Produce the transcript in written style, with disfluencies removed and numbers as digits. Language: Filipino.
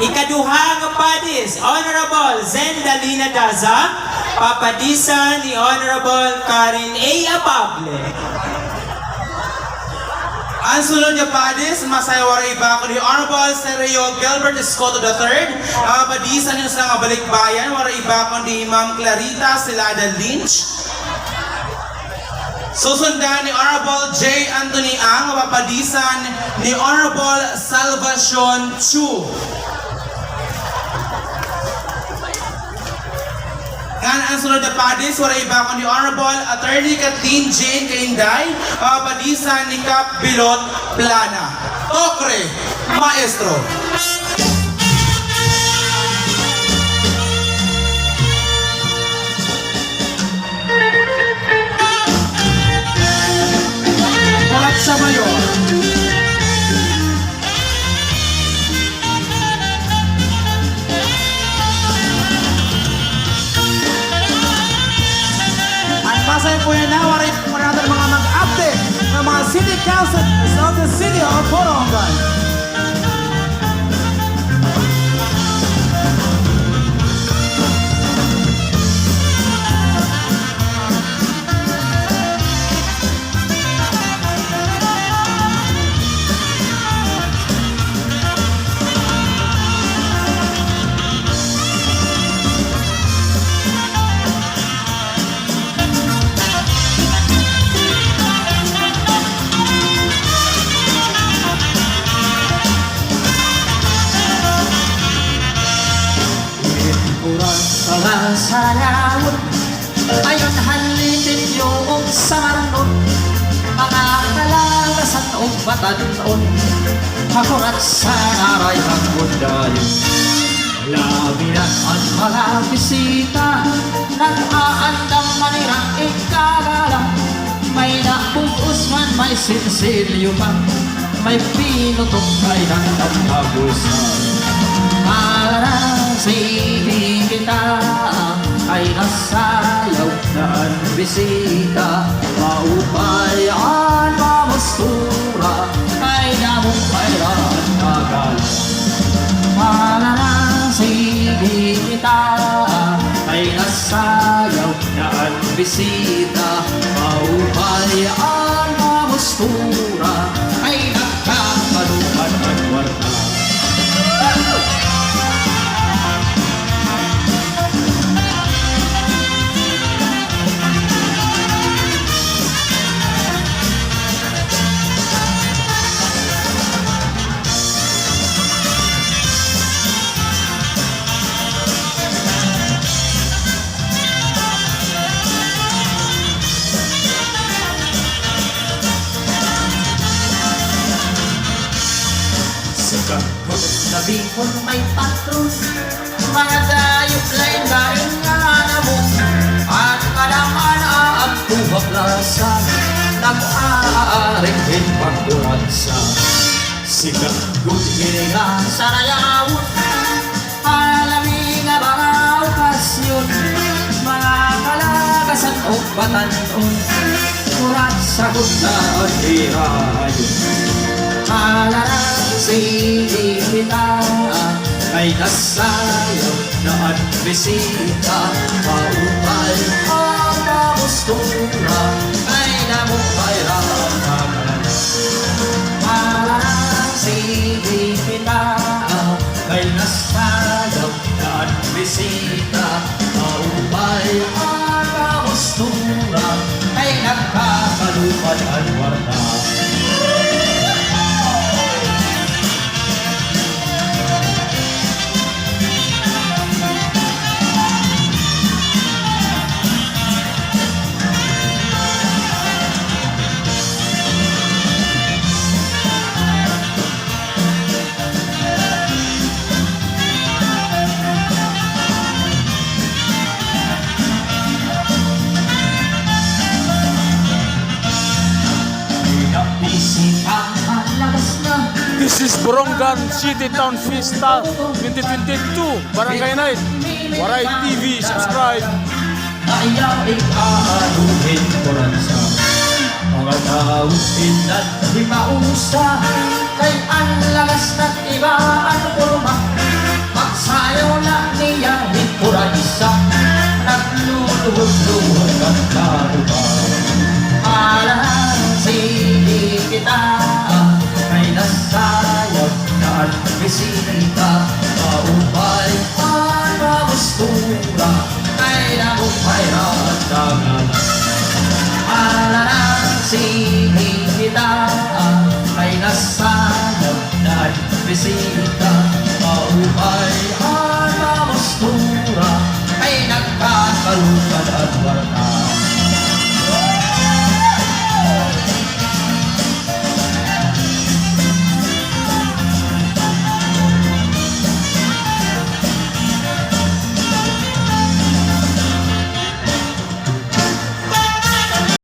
Ikaduha nga padis, Honorable Zendalina Daza, papadisan ni Honorable Karen A. Abable. Ang sunod niya padis, masaya waray iba ko ni Honorable Sergio Gilbert Escoto III. Padisan niyo sa nga balikbayan, waray iba ko ni Ma'am Clarita Silada Lynch. Susundan ni Honorable J. Anthony Ang, mapapadisan ni Honorable Salvacion Chu. Ang sunod na padis, wala iba kundi Honorable Attorney Kathleen Jane Kainday, padisan ni Cap Bilot Plana. Okre, Maestro. Palat sa mayor. Masaya po yan na, waray po natin mga mag-update ng mga city council of the city of Borongan. Sa lawon, ayon halitin yung sa marunod, mga kalagasan o batanon, hakurat sa aray ang mundayo. Labinan ang mga bisita, nag-aandang manirang ikagala, may napugos man, may sinsilyo pa, may pinutok ay ng tampagusan. Malasili kita ay nasayaw na ang bisita, maupayan, mamustura ay namupayan agad. Malasili kita ay nasayaw na ang bisita, maupayan, mamustura ay nakakalupan ang warta. Nabihon may patron, mga dayop lain daing nga nabong, at kalaman at tuwaklasan, nag-aaring pinpagduransa. Sigat gudin nga sa nayawon, alaming nga mga okasyon, mga kalagasan o batanon, kurat sa gudaan irayon. Malasili kita ay nasayaw na at bisita, maupay ang namustura ay namupairaman. Malasili kita ay nasayaw na at bisita, maupay ang namustura ay nagkakalupan ang warta. This is Borongan City Town Fiesta 2022 Barangay Night. Waray TV, subscribe. Ayaw ikaanuhin ko rin sa mga tausin at di mausa, kay ang lagas na't iba ang purma. bisita, maumay ang namustura, ay nagkakalutan at warta.